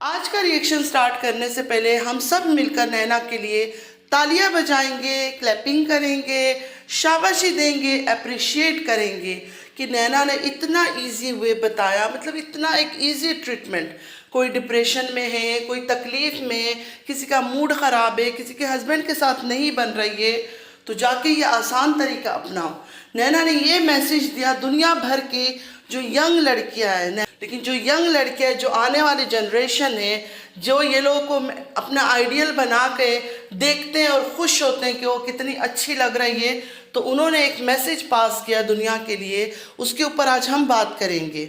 आज का reaction start करने से पहले हम सब मिलकर नैना के लिए तालियां बजाएंगे, क्लैपिंग करेंगे, शाबाशी देंगे, अप्रिशिएट करेंगे कि नैना ने इतना इजी वे बताया, मतलब इतना एक इजी ट्रीटमेंट। कोई डिप्रेशन में है, कोई तकलीफ़ में है, किसी का मूड ख़राब है, किसी के हस्बैंड के साथ नहीं बन रही है, तो जाके ये आसान तरीका अपनाओ। नैना ने ये मैसेज दिया दुनिया भर की जो यंग लड़कियां हैं, लेकिन जो यंग लड़कियां, जो आने वाली जनरेशन है, जो ये लोगों को अपना आइडियल बना के देखते हैं और खुश होते हैं कि वो कितनी अच्छी लग रही है, तो उन्होंने एक मैसेज पास किया दुनिया के लिए। उसके ऊपर आज हम बात करेंगे,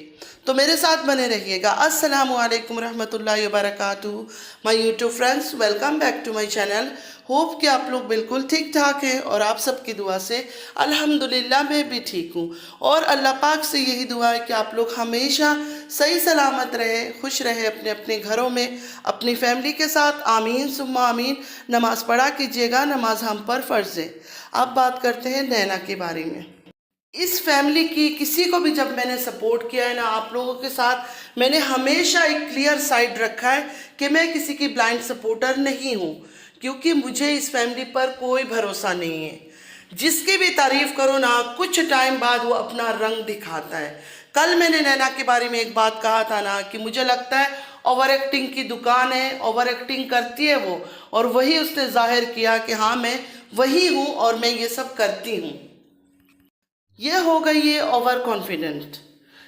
तो मेरे साथ बने रहिएगा। अस्सलामु अलैकुम रहमतुल्लाहि व बरकातुहू। My YouTube friends, welcome back to my channel. Hope कि आप लोग बिल्कुल ठीक ठाक हैं और आप सबकी दुआ से अल्हम्दुलिल्लाह मैं भी ठीक हूँ। और अल्लाह पाक से यही दुआ है कि आप लोग हमेशा सही सलामत रहे, खुश रहे अपने अपने घरों में, अपनी फैमिली के साथ। आमीन सुम्मा आमीन। नमाज़ पढ़ा कीजिएगा, नमाज हम पर फ़र्ज़ है। अब बात करते हैं नैना के बारे में। इस फैमिली की किसी को भी जब मैंने सपोर्ट किया है ना, आप लोगों के साथ, मैंने हमेशा एक क्लियर साइड रखा है कि मैं किसी की ब्लाइंड सपोर्टर नहीं हूँ, क्योंकि मुझे इस फैमिली पर कोई भरोसा नहीं है। जिसकी भी तारीफ़ करो ना, कुछ टाइम बाद वो अपना रंग दिखाता है। कल मैंने नैना के बारे में एक बात कहा था ना कि मुझे लगता है ओवर एक्टिंग की दुकान है, ओवर एक्टिंग करती है वो, और वही उसने जाहिर किया कि हाँ मैं वही हूँ और मैं ये सब करती हूँ। ये हो गई है ओवर कॉन्फिडेंट।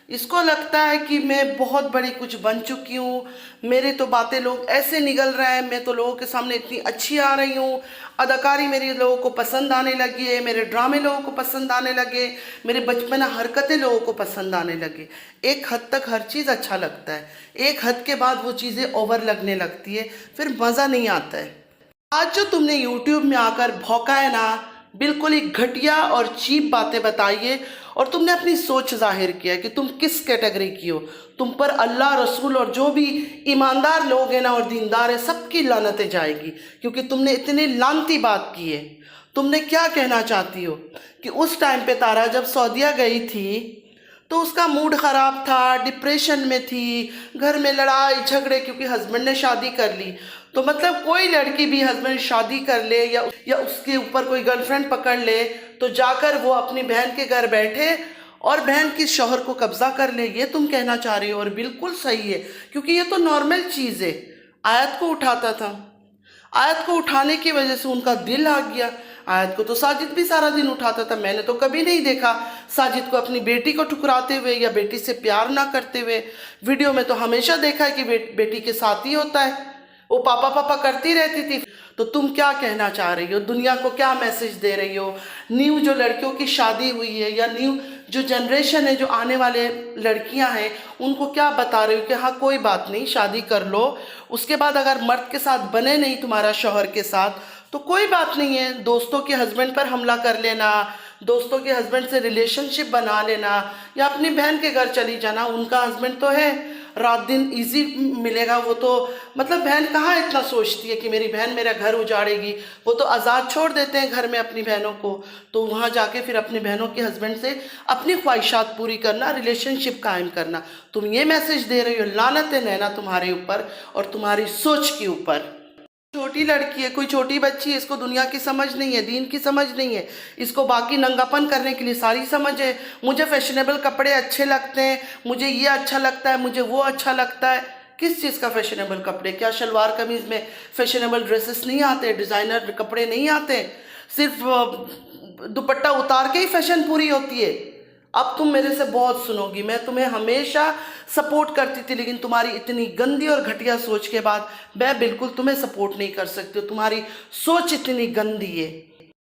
इसको लगता है कि मैं बहुत बड़ी कुछ बन चुकी हूँ, मेरे तो बातें लोग ऐसे निकल रहे हैं, मैं तो लोगों के सामने इतनी अच्छी आ रही हूँ, अदाकारी मेरी लोगों को पसंद आने लगी है, मेरे ड्रामे लोगों को पसंद आने लगे, मेरे बचपना हरकतें लोगों को पसंद आने लगे। एक हद तक हर चीज़ अच्छा लगता है, एक हद के बाद वो चीज़ें ओवर लगने लगती है, फिर मज़ा नहीं आता है। आज जो तुमने यूट्यूब में आकर भौंका है ना, बिल्कुल ही घटिया और चीप बातें बताई है, और तुमने अपनी सोच जाहिर किया कि तुम किस कैटेगरी की हो। तुम पर अल्लाह, रसूल और जो भी ईमानदार लोग हैं ना और दीनदार है, सबकी लानतें जाएगी, क्योंकि तुमने इतनी लानती बात की है। तुमने क्या कहना चाहती हो कि उस टाइम पे तारा जब सऊदीया गई थी तो उसका मूड ख़राब था, डिप्रेशन में थी, घर में लड़ाई झगड़े क्योंकि हस्बैंड ने शादी कर ली। तो मतलब कोई लड़की भी हस्बैंड शादी कर ले या उसके ऊपर कोई गर्लफ्रेंड पकड़ ले, तो जाकर वो अपनी बहन के घर बैठे और बहन की शौहर को कब्जा कर ले, ये तुम कहना चाह रही हो। और बिल्कुल सही है, क्योंकि ये तो नॉर्मल चीज़ है। आयत को उठाता था, आयत को उठाने की वजह से उनका दिल आ गया। आयत को तो साजिद भी सारा दिन उठाता था, मैंने तो कभी नहीं देखा साजिद को अपनी बेटी को ठुकराते हुए या बेटी से प्यार ना करते हुए। वीडियो में तो हमेशा देखा है कि बेटी के साथ ही होता है, वो पापा पापा करती रहती थी। तो तुम क्या कहना चाह रही हो, दुनिया को क्या मैसेज दे रही हो? न्यू जो लड़कियों की शादी हुई है या न्यू जो जनरेशन है, जो आने वाले लड़कियां हैं, उनको क्या बता रही हो कि हाँ कोई बात नहीं, शादी कर लो, उसके बाद अगर मर्द के साथ बने नहीं तुम्हारा शौहर के साथ तो कोई बात नहीं है, दोस्तों के हस्बैंड पर हमला कर लेना, दोस्तों के हस्बैंड से रिलेशनशिप बना लेना, या अपनी बहन के घर चली जाना। उनका हस्बैंड तो है, रात दिन इजी मिलेगा। वो तो मतलब बहन कहाँ इतना सोचती है कि मेरी बहन मेरा घर उजाड़ेगी। वो तो आज़ाद छोड़ देते हैं घर में अपनी बहनों को, तो वहाँ जाके फिर अपनी बहनों के हस्बैंड से अपनी ख्वाहिशात पूरी करना, रिलेशनशिप कायम करना। तुम ये मैसेज दे रही हो, लानत है नैना तुम्हारे ऊपर और तुम्हारी सोच के ऊपर। छोटी लड़की है, कोई छोटी बच्ची है, इसको दुनिया की समझ नहीं है, दीन की समझ नहीं है, इसको बाकी नंगापन करने के लिए सारी समझ है। मुझे फैशनेबल कपड़े अच्छे लगते हैं, मुझे ये अच्छा लगता है, मुझे वो अच्छा लगता है। किस चीज़ का फैशनेबल कपड़े? क्या शलवार कमीज़ में फैशनेबल ड्रेसेस नहीं आते, डिज़ाइनर कपड़े नहीं आते? सिर्फ दुपट्टा उतार के ही फैशन पूरी होती है। अब तुम मेरे से बहुत सुनोगी, मैं तुम्हें हमेशा सपोर्ट करती थी, लेकिन तुम्हारी इतनी गंदी और घटिया सोच के बाद मैं बिल्कुल तुम्हें सपोर्ट नहीं कर सकती। तुम्हारी सोच इतनी गंदी है।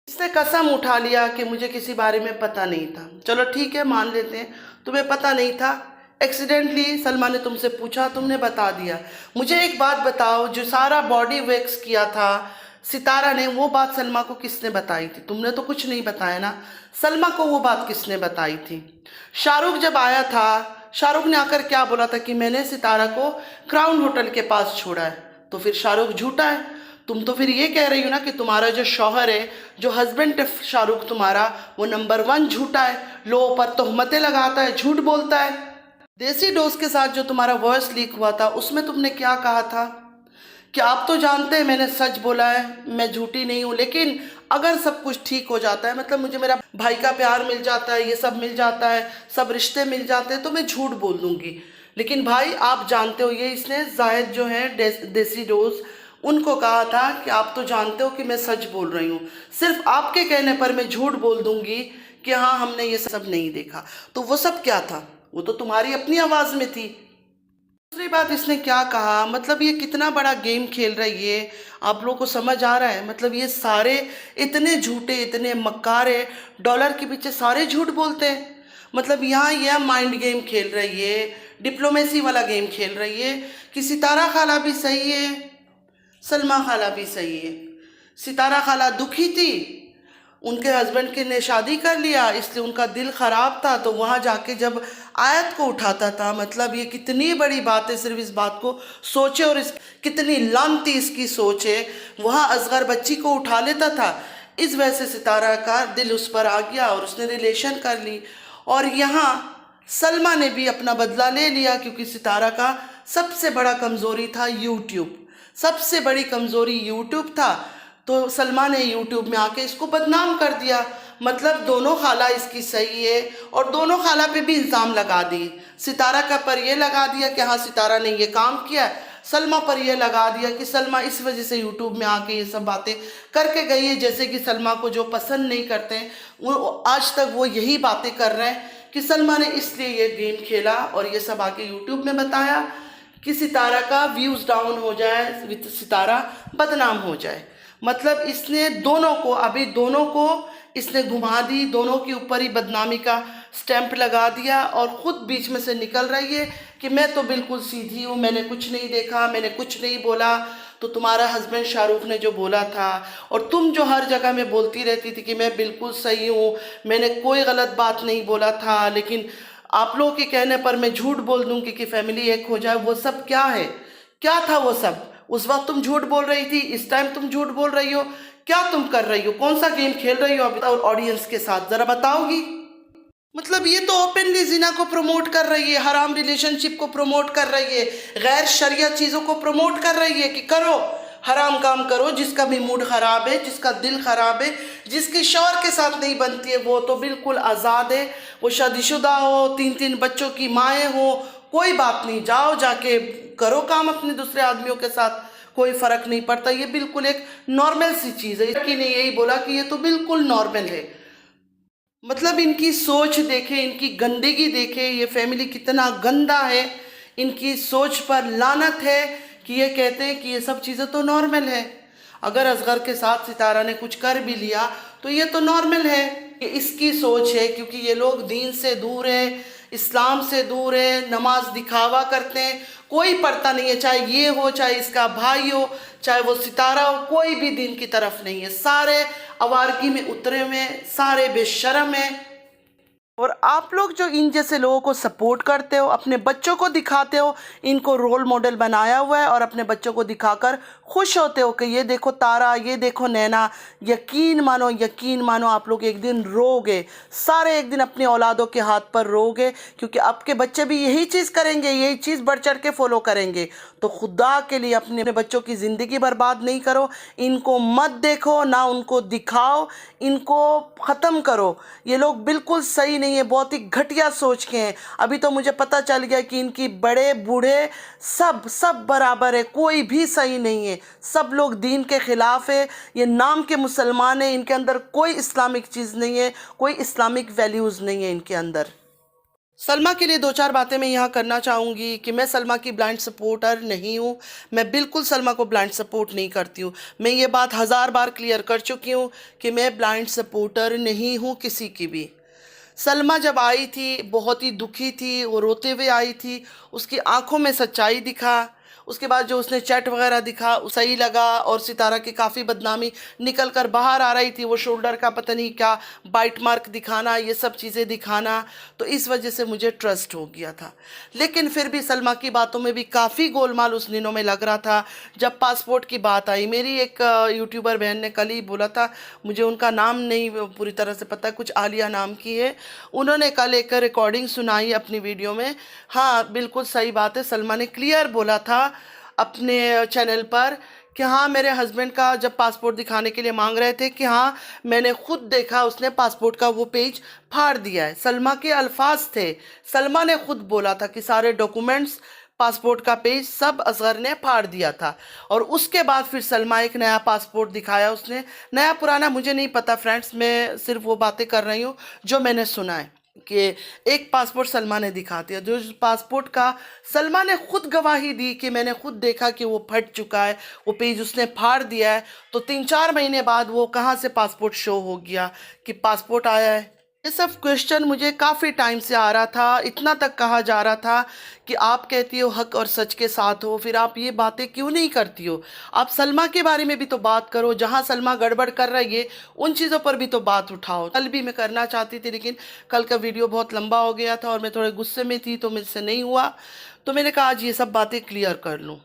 इसने कसम उठा लिया कि मुझे किसी बारे में पता नहीं था। चलो ठीक है, मान लेते हैं तुम्हें पता नहीं था, एक्सीडेंटली सलमा ने तुमसे पूछा, तुमने बता दिया। मुझे एक बात बताओ, जो सारा बॉडी वैक्स किया था सितारा ने, वो बात सलमा को किसने बताई थी? तुमने तो कुछ नहीं बताया ना। सलमा को वो बात किसने बताई थी? शाहरुख जब आया था, शाहरुख ने आकर क्या बोला था कि मैंने सितारा को क्राउन होटल के पास छोड़ा है, तो फिर शाहरुख झूठा है। तुम तो फिर ये कह रही हो ना कि तुम्हारा जो शौहर है, जो हस्बैंड है शाहरुख तुम्हारा, वो नंबर 1 झूठा है, लोगों पर तोहमतें लगाता है, झूठ बोलता है। देसी डोज के साथ जो तुम्हारा वॉइस लीक हुआ था उसमें तुमने क्या कहा था कि आप तो जानते हैं मैंने सच बोला है, मैं झूठी नहीं हूँ, लेकिन अगर सब कुछ ठीक हो जाता है, मतलब मुझे मेरा भाई का प्यार मिल जाता है, ये सब मिल जाता है, सब रिश्ते मिल जाते हैं, तो मैं झूठ बोल दूंगी। लेकिन भाई आप जानते हो, ये इसने जाहिद जो है देसी डोज, उनको कहा था कि आप तो जानते हो कि मैं सच बोल रही हूँ, सिर्फ आपके कहने पर मैं झूठ बोल दूंगी कि हाँ हमने ये सब नहीं देखा। तो वो सब क्या था? वो तो तुम्हारी अपनी आवाज़ में थी। दूसरी बात इसने क्या कहा, मतलब ये कितना बड़ा गेम खेल रही है, आप लोगों को समझ आ रहा है? मतलब ये सारे इतने झूठे, इतने मक्कार है, डॉलर के पीछे सारे झूठ बोलते हैं। मतलब यहाँ यह माइंड गेम खेल रही है, डिप्लोमेसी वाला गेम खेल रही है कि सितारा खाला भी सही है, सलमा खाला भी सही है। सितारा खाला दुखी थी, उनके हस्बैंड के ने शादी कर लिया, इसलिए उनका दिल ख़राब था, तो वहाँ जाके जब आयत को उठाता था, मतलब ये कितनी बड़ी बात है, सिर्फ इस बात को सोचे और इस कितनी लानती इसकी सोच है, वहाँ असगर बच्ची को उठा लेता था। इस वजह से सितारा का दिल उस पर आ गया और उसने रिलेशन कर ली। और यहाँ सलमा ने भी अपना बदला ले लिया, क्योंकि सितारा का सबसे बड़ा कमज़ोरी था यूट्यूब, सबसे बड़ी कमज़ोरी यूट्यूब था। तो सलमा ने यूट्यूब में आके इसको बदनाम कर दिया। मतलब दोनों खाला इसकी सही है और दोनों खाला पे भी इल्ज़ाम लगा दी। सितारा का पर ये लगा दिया कि हाँ सितारा ने ये काम किया, सलमा पर यह लगा दिया कि सलमा इस वजह से यूट्यूब में आके ये सब बातें करके गई है। जैसे कि सलमा को जो पसंद नहीं करते हैं वो आज तक वो यही बातें कर रहे हैं कि सलमा ने इसलिए ये गेम खेला और ये सब आके यूट्यूब में बताया कि सितारा का व्यूज़ डाउन हो जाए, सितारा बदनाम हो जाए। मतलब इसने दोनों को, अभी दोनों को इसने घुमा दी, दोनों के ऊपर ही बदनामी का स्टैंप लगा दिया और ख़ुद बीच में से निकल रही है कि मैं तो बिल्कुल सीधी हूँ, मैंने कुछ नहीं देखा, मैंने कुछ नहीं बोला। तो तुम्हारा हस्बैंड शाहरुख ने जो बोला था और तुम जो हर जगह में बोलती रहती थी कि मैं बिल्कुल सही हूँ, मैंने कोई गलत बात नहीं बोला था, लेकिन आप लोगों के कहने पर मैं झूठ बोल दूँगी कि फैमिली एक हो जाए, वो सब क्या है? क्या था वो सब? उस वक्त तुम झूठ बोल रही थी, इस टाइम तुम झूठ बोल रही हो, क्या तुम कर रही हो? कौन सा गेम खेल रही हो अभी और ऑडियंस के साथ, ज़रा बताओगी? मतलब ये तो ओपनली जिना को प्रमोट कर रही है, हराम रिलेशनशिप को प्रमोट कर रही है, गैर शरिया चीज़ों को प्रमोट कर रही है कि करो, हराम काम करो। जिसका भी मूड ख़राब है, जिसका दिल ख़राब है, जिसकी शौहर के साथ नहीं बनती है, वो तो बिल्कुल आज़ाद है, वो शादीशुदा हो, 3-3 बच्चों की माएँ हो, कोई बात नहीं, जाओ जाके करो काम अपने दूसरे आदमियों के साथ, कोई फ़र्क नहीं पड़ता। ये बिल्कुल एक नॉर्मल सी चीज़ है। कि ने यही बोला कि ये तो बिल्कुल नॉर्मल है। मतलब इनकी सोच देखे, इनकी गंदगी देखे, ये फैमिली कितना गंदा है, इनकी सोच पर लानत है कि ये कहते हैं कि ये सब चीज़ें तो नॉर्मल है। अगर असगर के साथ सितारा ने कुछ कर भी लिया तो ये तो नॉर्मल है, ये इसकी सोच है, क्योंकि ये लोग दीन से दूर है, इस्लाम से दूर है, नमाज दिखावा करते हैं, कोई पढ़ता नहीं है, चाहे ये हो, चाहे इसका भाई हो, चाहे वो सितारा हो, कोई भी दीन की तरफ नहीं है, सारे आवारगी में उतरे हुए हैं, सारे बेशर्म हैं। और आप लोग जो इन जैसे लोगों को सपोर्ट करते हो, अपने बच्चों को दिखाते हो, इनको रोल मॉडल बनाया हुआ है और अपने बच्चों को दिखाकर खुश होते हो कि ये देखो तारा, ये देखो नैना। यकीन मानो, यकीन मानो, आप लोग एक दिन रोगे, सारे एक दिन अपनी औलादों के हाथ पर रोगे, क्योंकि आपके बच्चे भी यही चीज़ करेंगे, यही चीज़ बढ़ चढ़ के फॉलो करेंगे। तो खुदा के लिए अपने बच्चों की ज़िंदगी बर्बाद नहीं करो, इनको मत देखो, ना उनको दिखाओ, इनको ख़त्म करो। ये लोग बिल्कुल सही नहीं है, बहुत ही घटिया सोच के हैं। अभी तो मुझे पता चल गया कि इनकी बड़े बूढ़े सब बराबर है, कोई भी सही नहीं है, सब लोग दीन के ख़िलाफ़ है, ये नाम के मुसलमान हैं, इनके अंदर कोई इस्लामिक चीज़ नहीं है, कोई इस्लामिक वैल्यूज़ नहीं है इनके अंदर। सलमा के लिए 2-4 बातें मैं यहाँ करना चाहूँगी कि मैं सलमा की ब्लाइंड सपोर्टर नहीं हूँ, मैं बिल्कुल सलमा को ब्लाइंड सपोर्ट नहीं करती हूँ। मैं ये बात 1000 बार क्लियर कर चुकी हूँ कि मैं ब्लाइंड सपोर्टर नहीं हूँ किसी की भी। सलमा जब आई थी बहुत ही दुखी थी, वो रोते हुए आई थी, उसकी आंखों में सच्चाई दिखा, उसके बाद जो उसने चैट वगैरह दिखा सही लगा, और सितारा की काफ़ी बदनामी निकल कर बाहर आ रही थी, वो शोल्डर का पता नहीं क्या बाइट मार्क दिखाना, ये सब चीज़ें दिखाना, तो इस वजह से मुझे ट्रस्ट हो गया था। लेकिन फिर भी सलमा की बातों में भी काफ़ी गोलमाल उस दिनों में लग रहा था। जब पासपोर्ट की बात आई, मेरी एक यूट्यूबर बहन ने कल ही बोला था, मुझे उनका नाम नहीं पूरी तरह से पता, कुछ आलिया नाम की है, उन्होंने कल एक रिकॉर्डिंग सुनाई अपनी वीडियो में। हाँ बिल्कुल सही बात है, सलमा ने क्लियर बोला था अपने चैनल पर कि हाँ मेरे हस्बैंड का जब पासपोर्ट दिखाने के लिए मांग रहे थे कि हाँ मैंने खुद देखा, उसने पासपोर्ट का वो पेज फाड़ दिया है। सलमा के अल्फाज थे, सलमा ने खुद बोला था कि सारे डॉक्यूमेंट्स, पासपोर्ट का पेज सब असगर ने फाड़ दिया था। और उसके बाद फिर सलमा एक नया पासपोर्ट दिखाया उसने, नया पुराना मुझे नहीं पता फ्रेंड्स, मैं सिर्फ वो बातें कर रही हूँ जो मैंने सुना है कि एक पासपोर्ट सलमा ने दिखा दिया, जो पासपोर्ट का सलमा ने खुद गवाही दी कि मैंने खुद देखा कि वो फट चुका है, वो पेज उसने फाड़ दिया है। तो 3-4 महीने बाद वो कहाँ से पासपोर्ट शो हो गया कि पासपोर्ट आया है। ये सब क्वेश्चन मुझे काफ़ी टाइम से आ रहा था, इतना तक कहा जा रहा था कि आप कहती हो हक और सच के साथ हो, फिर आप ये बातें क्यों नहीं करती हो? आप सलमा के बारे में भी तो बात करो, जहाँ सलमा गड़बड़ कर रही है उन चीज़ों पर भी तो बात उठाओ। कल भी मैं करना चाहती थी, लेकिन कल का वीडियो बहुत लंबा हो गया था और मैं थोड़े गुस्से में थी, तो मुझसे नहीं हुआ, तो मैंने कहा आज ये सब बातें क्लियर कर लूँ।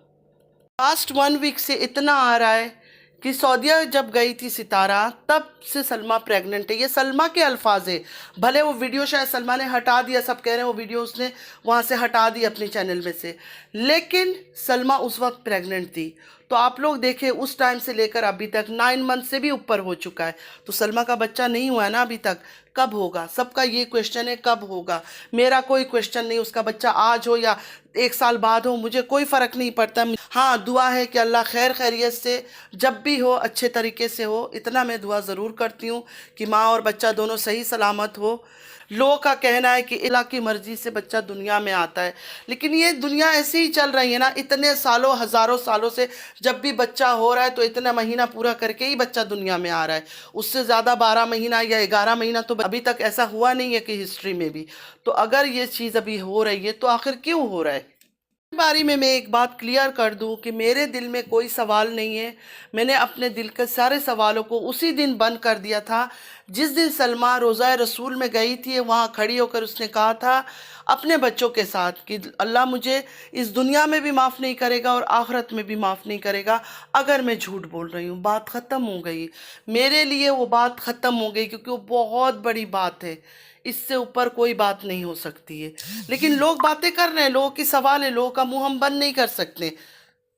लास्ट 1 वीक से इतना आ रहा है कि सऊदीया जब गई थी सितारा, तब से सलमा प्रेग्नेंट है, ये सलमा के अल्फाज है। भले वो वीडियो शायद सलमा ने हटा दिया, सब कह रहे हैं वो वीडियो उसने वहाँ से हटा दी अपने चैनल में से, लेकिन सलमा उस वक्त प्रेग्नेंट थी। तो आप लोग देखें उस टाइम से लेकर अभी तक 9 मंथ से भी ऊपर हो चुका है, तो सलमा का बच्चा नहीं हुआ है ना अभी तक। कब होगा? सबका ये क्वेश्चन है कब होगा। मेरा कोई क्वेश्चन नहीं, उसका बच्चा आज हो या 1 साल बाद हो, मुझे कोई फ़र्क नहीं पड़ता। हाँ दुआ है कि अल्लाह खैर खैरियत से जब भी हो अच्छे तरीके से हो, इतना मैं दुआ ज़रूर करती हूँ कि माँ और बच्चा दोनों सही सलामत हो। लोगों का कहना है कि अल्लाह की मर्ज़ी से बच्चा दुनिया में आता है, लेकिन ये दुनिया ऐसे ही चल रही है ना, इतने सालों हज़ारों सालों से जब भी बच्चा हो रहा है तो इतना महीना पूरा करके ही बच्चा दुनिया में आ रहा है। उससे ज़्यादा 12 महीना या 11 महीना तो अभी तक ऐसा हुआ नहीं है कि हिस्ट्री में भी। तो अगर ये चीज़ अभी हो रही है तो आखिर क्यों हो रहा है? बारे में मैं एक बात क्लियर कर दूं कि मेरे दिल में कोई सवाल नहीं है। मैंने अपने दिल के सारे सवालों को उसी दिन बंद कर दिया था जिस दिन सलमा रोज़ा रसूल में गई थी। वहाँ खड़ी होकर उसने कहा था अपने बच्चों के साथ कि अल्लाह मुझे इस दुनिया में भी माफ़ नहीं करेगा और आखिरत में भी माफ़ नहीं करेगा अगर मैं झूठ बोल रही हूँ। बात ख़त्म हो गई, मेरे लिए वो बात ख़त्म हो गई, क्योंकि वो बहुत बड़ी बात है, इससे ऊपर कोई बात नहीं हो सकती है। लेकिन लोग बातें कर रहे हैं, लोगों की सवाल है, लोगों का मुंह हम बंद नहीं कर सकते।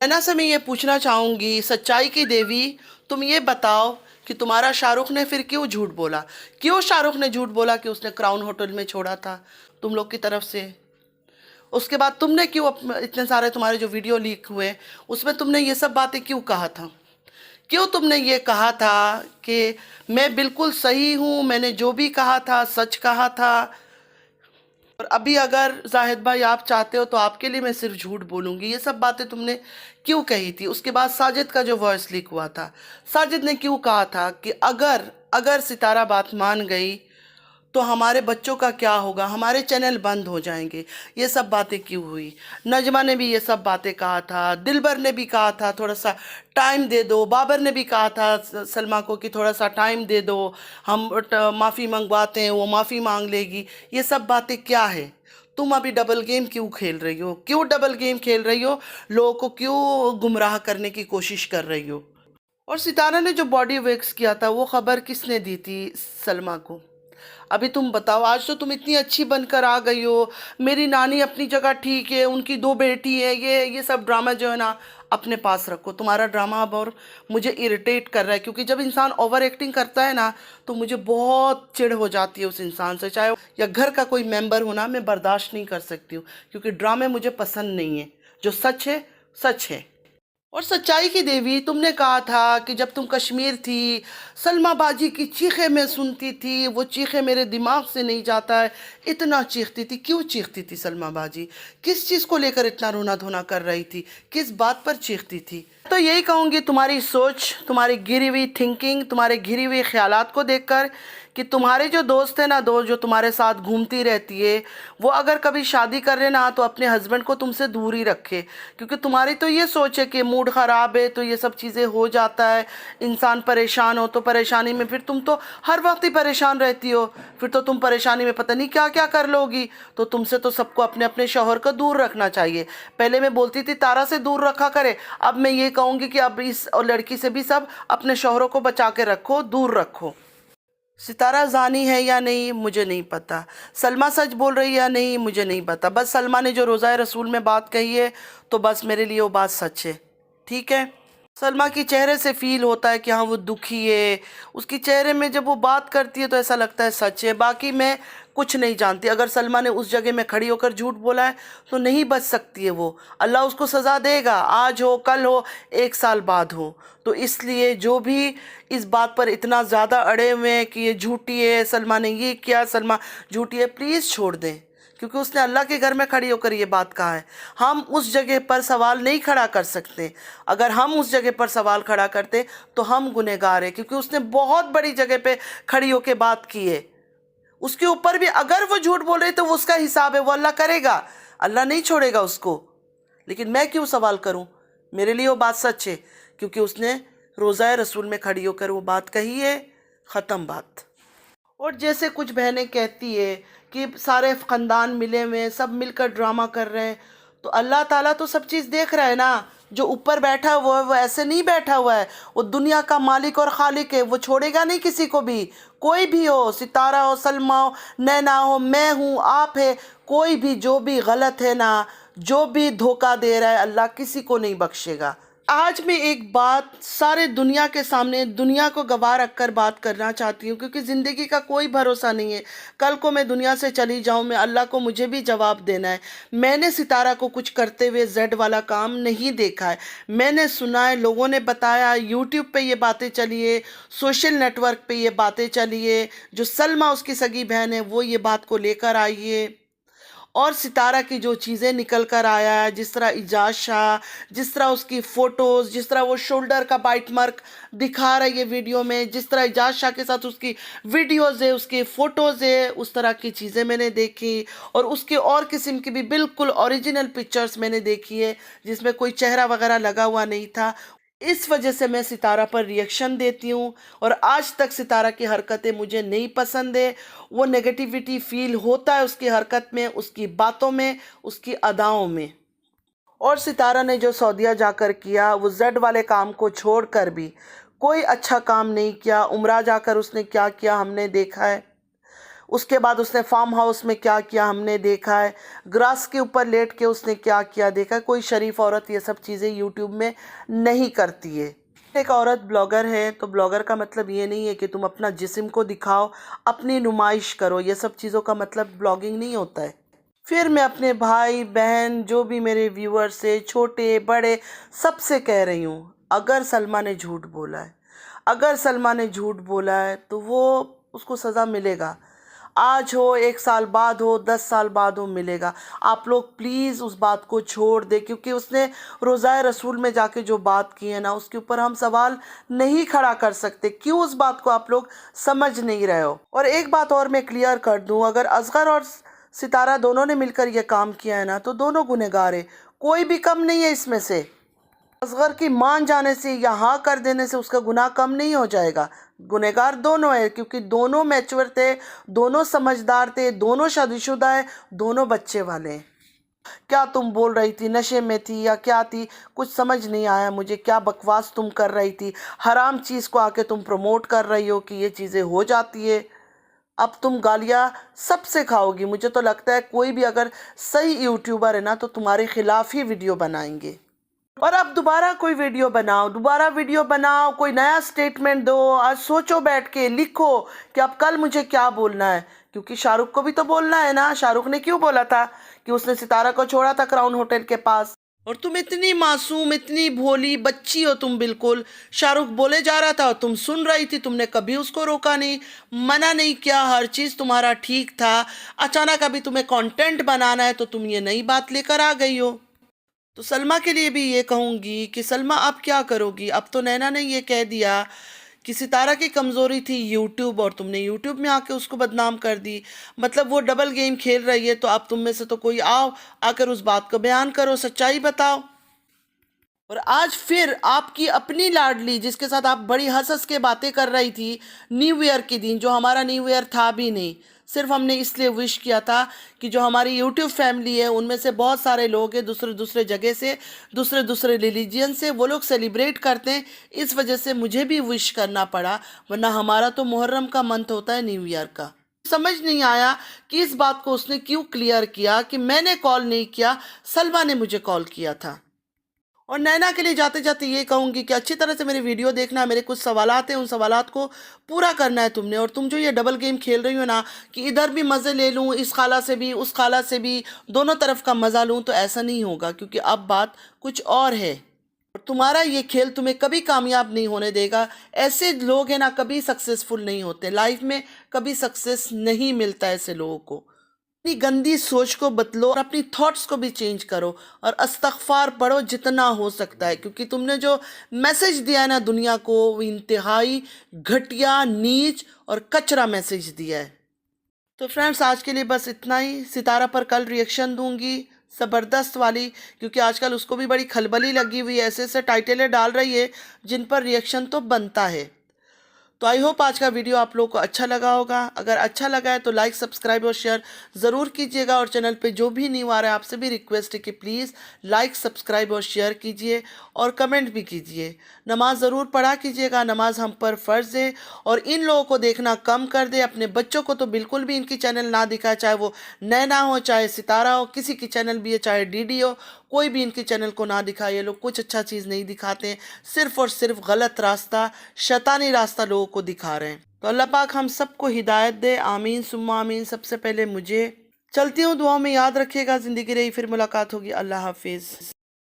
नैना से मैं ये पूछना चाहूँगी, सच्चाई की देवी तुम ये बताओ कि तुम्हारा शाहरुख ने फिर क्यों झूठ बोला? क्यों शाहरुख ने झूठ बोला कि उसने क्राउन होटल में छोड़ा था तुम लोग की तरफ से? उसके बाद तुमने क्यों इतने सारे तुम्हारे जो वीडियो लीक हुए उसमें तुमने ये सब बातें क्यों कहा था? क्यों तुमने ये कहा था कि मैं बिल्कुल सही हूँ, मैंने जो भी कहा था सच कहा था? और अभी अगर जाहिद भाई आप चाहते हो तो आपके लिए मैं सिर्फ झूठ बोलूँगी। ये सब बातें तुमने क्यों कही थी? उसके बाद साजिद का जो वॉइस लीक हुआ था, साजिद ने क्यों कहा था कि अगर अगर सितारा बात मान गई तो हमारे बच्चों का क्या होगा, हमारे चैनल बंद हो जाएंगे? ये सब बातें क्यों हुई? नजमा ने भी ये सब बातें कहा था, दिलबर ने भी कहा था थोड़ा सा टाइम दे दो, बाबर ने भी कहा था सलमा को कि थोड़ा सा टाइम दे दो, हम माफ़ी मंगवाते हैं, वो माफ़ी मांग लेगी। ये सब बातें क्या है? तुम अभी डबल गेम क्यों खेल रही हो? क्यों डबल गेम खेल रही हो? लोगों को क्यों गुमराह करने की कोशिश कर रही हो? और सितारा ने जो बॉडी वैक्स किया था वो खबर किसने दी थी सलमा को? अभी तुम बताओ, आज तो तुम इतनी अच्छी बनकर आ गई हो, मेरी नानी अपनी जगह ठीक है, उनकी 2 बेटी है, ये सब ड्रामा जो है ना अपने पास रखो। तुम्हारा ड्रामा अब और मुझे इरिटेट कर रहा है, क्योंकि जब इंसान ओवर एक्टिंग करता है ना तो मुझे बहुत चिढ़ हो जाती है उस इंसान से, चाहे या घर का कोई मेंबर हो ना, मैं बर्दाश्त नहीं कर सकती हूँ, क्योंकि ड्रामे मुझे पसंद नहीं है। जो सच है सच है। और सच्चाई की देवी तुमने कहा था कि जब तुम कश्मीर थी सलमा बाजी की चीखें मैं सुनती थी, वो चीखें मेरे दिमाग से नहीं जाता है, इतना चीखती थी। क्यों चीखती थी सलमा बाजी? किस चीज़ को लेकर इतना रोना धोना कर रही थी? किस बात पर चीखती थी? तो यही कहूँगी, तुम्हारी सोच, तुम्हारी गिरी हुई थिंकिंग, तुम्हारे घिरी हुई ख्यालात को देखकर, कि तुम्हारे जो दोस्त है ना, दोस्त जो तुम्हारे साथ घूमती रहती है, वो अगर कभी शादी कर रहे ना तो अपने हस्बैंड को तुमसे दूर ही रखे। क्योंकि तुम्हारी तो ये सोच है कि मूड ख़राब है तो ये सब चीज़ें हो जाता है, इंसान परेशान हो तो परेशानी में फिर तुम तो हर वक्त ही परेशान रहती हो, फिर तो तुम परेशानी में पता नहीं क्या क्या कर लोगी। तो तुमसे तो सबको अपने अपने शौहर को दूर रखना चाहिए। पहले मैं बोलती थी तारा से दूर रखा करे, अब मैं ये कहूँगी कि अब इस और लड़की से भी सब अपने शौहरों को बचा के रखो, दूर रखो। सितारा जानी है या नहीं मुझे नहीं पता, सलमा सच बोल रही है या नहीं मुझे नहीं पता, बस सलमा ने जो रोज़ा रसूल में बात कही है तो बस मेरे लिए वो बात सच है। ठीक है, सलमा की चेहरे से फील होता है कि हाँ वो दुखी है, उसकी चेहरे में जब वो बात करती है तो ऐसा लगता है सच है। बाकी मैं कुछ नहीं जानती, अगर सलमा ने उस जगह में खड़ी होकर झूठ बोला है तो नहीं बच सकती है वो, अल्लाह उसको सज़ा देगा, आज हो कल हो 1 साल बाद हो। तो इसलिए जो भी इस बात पर इतना ज़्यादा अड़े हुए हैं कि ये झूठी है, सलमा ने ये किया, सलमा झूठी है, प्लीज़ छोड़ दें। क्योंकि उसने अल्लाह के घर में खड़ी होकर ये बात कहा है, हम उस जगह पर सवाल नहीं खड़ा कर सकते। अगर हम उस जगह पर सवाल खड़ा करते तो हम गुनहगार हैं, क्योंकि उसने बहुत बड़ी जगह पे खड़ी होकर बात की है। उसके ऊपर भी अगर वो झूठ बोल रही तो वो उसका हिसाब है, वो अल्लाह करेगा, अल्लाह नहीं छोड़ेगा उसको। लेकिन मैं क्यों सवाल करूं, मेरे लिए वो बात सच है, क्योंकि उसने रोज़ा रसूल में खड़ी होकर वो बात कही है, ख़त्म बात। और जैसे कुछ बहनें कहती है कि सारे ख़ानदान मिले हुए हैं, सब मिलकर ड्रामा कर रहे हैं, तो अल्लाह ताला तो सब चीज़ देख रहा है ना। जो ऊपर बैठा हुआ है वो ऐसे नहीं बैठा हुआ है, वो दुनिया का मालिक और खालिक है, वो छोड़ेगा नहीं किसी को भी। कोई भी हो, सितारा हो, सलमा हो, नैना हो, मैं हूँ, आप है, कोई भी जो भी गलत है ना, जो भी धोखा दे रहा है, अल्लाह किसी को नहीं बख्शेगा। आज मैं एक बात सारे दुनिया के सामने, दुनिया को गवाह रखकर बात करना चाहती हूँ, क्योंकि ज़िंदगी का कोई भरोसा नहीं है। कल को मैं दुनिया से चली जाऊँ, मैं अल्लाह को मुझे भी जवाब देना है। मैंने सितारा को कुछ करते हुए जेड वाला काम नहीं देखा है, मैंने सुना है, लोगों ने बताया, यूट्यूब पे ये बातें चली है, सोशल नेटवर्क पे ये बातें चली है, जो सलमा उसकी सगी बहन है वो ये बात को लेकर आई है। और सितारा की जो चीज़ें निकल कर आया है, जिस तरह इजाज़ शाह, जिस तरह उसकी फ़ोटोज़, जिस तरह वो शोल्डर का बाइट मार्क दिखा रहा है ये वीडियो में, जिस तरह इजाज़ शाह के साथ उसकी वीडियोज़ है, उसकी फ़ोटोज़ है, उस तरह की चीज़ें मैंने देखी। और उसके और किस्म की भी बिल्कुल ओरिजिनल पिक्चर्स मैंने देखी है, जिसमें कोई चेहरा वगैरह लगा हुआ नहीं था। इस वजह से मैं सितारा पर रिएक्शन देती हूँ, और आज तक सितारा की हरकतें मुझे नहीं पसंद है। वो नेगेटिविटी फील होता है उसकी हरकत में, उसकी बातों में, उसकी अदाओं में। और सितारा ने जो सऊदीया जाकर किया, वो जेड वाले काम को छोड़कर भी कोई अच्छा काम नहीं किया। उम्रा जाकर उसने क्या किया हमने देखा है, उसके बाद उसने फार्म हाउस में क्या किया हमने देखा है, ग्रास के ऊपर लेट के उसने क्या किया देखा है। कोई शरीफ औरत ये सब चीज़ें यूट्यूब में नहीं करती है। एक औरत ब्लॉगर है तो ब्लॉगर का मतलब ये नहीं है कि तुम अपना जिस्म को दिखाओ, अपनी नुमाइश करो, ये सब चीज़ों का मतलब ब्लॉगिंग नहीं होता है। फिर मैं अपने भाई बहन जो भी मेरे व्यूअर्स है, छोटे बड़े, सबसे कह रही हूँ, अगर सलमा ने झूठ बोला है, अगर सलमा ने झूठ बोला है तो वो उसको सज़ा मिलेगा। आज हो, 1 साल बाद हो, 10 साल बाद हो, मिलेगा। आप लोग प्लीज़ उस बात को छोड़ दे, क्योंकि उसने रोज़ा रसूल में जाके जो बात की है ना, उसके ऊपर हम सवाल नहीं खड़ा कर सकते। क्यों उस बात को आप लोग समझ नहीं रहे हो। और एक बात और मैं क्लियर कर दूं, अगर असगर और सितारा दोनों ने मिलकर ये काम किया है ना, तो दोनों गुनहगार है, कोई भी कम नहीं है इसमें से। असगर की मान जाने से या हाँ कर देने से उसका गुनाह कम नहीं हो जाएगा। गुनहगार दोनों है, क्योंकि दोनों मैच्योर थे, दोनों समझदार थे, दोनों शादीशुदा है, दोनों बच्चे वाले हैं। क्या तुम बोल रही थी, नशे में थी या क्या थी, कुछ समझ नहीं आया मुझे। क्या बकवास तुम कर रही थी, हराम चीज़ को आके तुम प्रमोट कर रही हो कि ये चीज़ें हो जाती है। अब तुम गालियाँ सबसे खाओगी। मुझे तो लगता है कोई भी अगर सही यूट्यूबर है ना तो तुम्हारे खिलाफ ही वीडियो बनाएंगे। और अब दोबारा कोई वीडियो बनाओ, दोबारा वीडियो बनाओ, कोई नया स्टेटमेंट दो, आज सोचो, बैठ के लिखो कि अब कल मुझे क्या बोलना है। क्योंकि शाहरुख को भी तो बोलना है ना। शाहरुख ने क्यों बोला था कि उसने सितारा को छोड़ा था क्राउन होटल के पास। और तुम इतनी मासूम, इतनी भोली बच्ची हो तुम बिल्कुल। शाहरुख बोले जा रहा था और तुम सुन रही थी, तुमने कभी उसको रोका नहीं, मना नहीं किया, हर चीज़ तुम्हारा ठीक था। अचानक अभी तुम्हें कंटेंट बनाना है तो तुम ये नई बात लेकर आ गई हो। तो सलमा के लिए भी ये कहूँगी कि सलमा आप क्या करोगी? अब तो नैना ने ये कह दिया कि सितारा की कमज़ोरी थी यूट्यूब और तुमने यूट्यूब में आके उसको बदनाम कर दी। मतलब वो डबल गेम खेल रही है, तो अब तुम में से तो कोई आओ, आकर उस बात को बयान करो, सच्चाई बताओ। और आज फिर आपकी अपनी लाडली जिसके साथ आप बड़ी हंस हंस के बातें कर रही थी न्यू ईयर के दिन, जो हमारा न्यू ईयर था भी नहीं, सिर्फ हमने इसलिए विश किया था कि जो हमारी यूट्यूब फैमिली है उनमें से बहुत सारे लोग हैं दूसरे दूसरे जगह से, दूसरे दूसरे रिलीजियन से, वो लोग सेलिब्रेट करते हैं, इस वजह से मुझे भी विश करना पड़ा, वरना हमारा तो मुहर्रम का मंथ होता है न्यू ईयर का। समझ नहीं आया कि इस बात को उसने क्यों क्लियर किया कि मैंने कॉल नहीं किया, सलमा ने मुझे कॉल किया था। और नैना के लिए जाते जाते ये कहूँगी कि अच्छी तरह से मेरी वीडियो देखना, मेरे कुछ सवालात हैं, उन सवालात को पूरा करना है तुमने। और तुम जो ये डबल गेम खेल रही हो ना कि इधर भी मज़े ले लूँ, इस खाला से भी उस खाला से भी, दोनों तरफ का मज़ा लूँ, तो ऐसा नहीं होगा, क्योंकि अब बात कुछ और है। और तुम्हारा ये खेल तुम्हें कभी कामयाब नहीं होने देगा। ऐसे लोग हैं ना कभी सक्सेसफुल नहीं होते लाइफ में, कभी सक्सेस नहीं मिलता ऐसे लोगों को। अपनी गंदी सोच को बदलो और अपनी थॉट्स को भी चेंज करो और अस्तगफार पढ़ो जितना हो सकता है, क्योंकि तुमने जो मैसेज दिया है ना दुनिया को, वो इंतहाई घटिया, नीच और कचरा मैसेज दिया है। तो फ्रेंड्स आज के लिए बस इतना ही। सितारा पर कल रिएक्शन दूंगी ज़बरदस्त वाली, क्योंकि आजकल उसको भी बड़ी खलबली लगी हुई है, ऐसे ऐसे टाइटलें डाल रही है जिन पर रिएक्शन तो बनता है। तो आई होप आज का वीडियो आप लोगों को अच्छा लगा होगा। अगर अच्छा लगा है तो लाइक, सब्सक्राइब और शेयर ज़रूर कीजिएगा। और चैनल पे जो भी न्यू आ रहा है आपसे भी रिक्वेस्ट है कि प्लीज़ लाइक, सब्सक्राइब और शेयर कीजिए और कमेंट भी कीजिए। नमाज ज़रूर पढ़ा कीजिएगा, नमाज हम पर फ़र्ज़ है। और इन लोगों को देखना कम कर दे, अपने बच्चों को तो बिल्कुल भी इनकी चैनल ना दिखाए, चाहे वो नैना हो, चाहे सितारा हो, किसी की चैनल भी है, चाहे डीडी हो, कोई भी इनकी चैनल को ना दिखाए। ये लोग कुछ अच्छा चीज़ नहीं दिखाते हैं, सिर्फ और सिर्फ गलत रास्ता, शैतानी रास्ता लोगों को दिखा रहे हैं। तो अल्लाह पाक हम सबको हिदायत दे, आमीन सुम्मा आमीन। सबसे पहले मुझे चलती हूँ, दुआ में याद रखिएगा। ज़िंदगी रही फिर मुलाकात होगी। अल्लाह हाफिज़।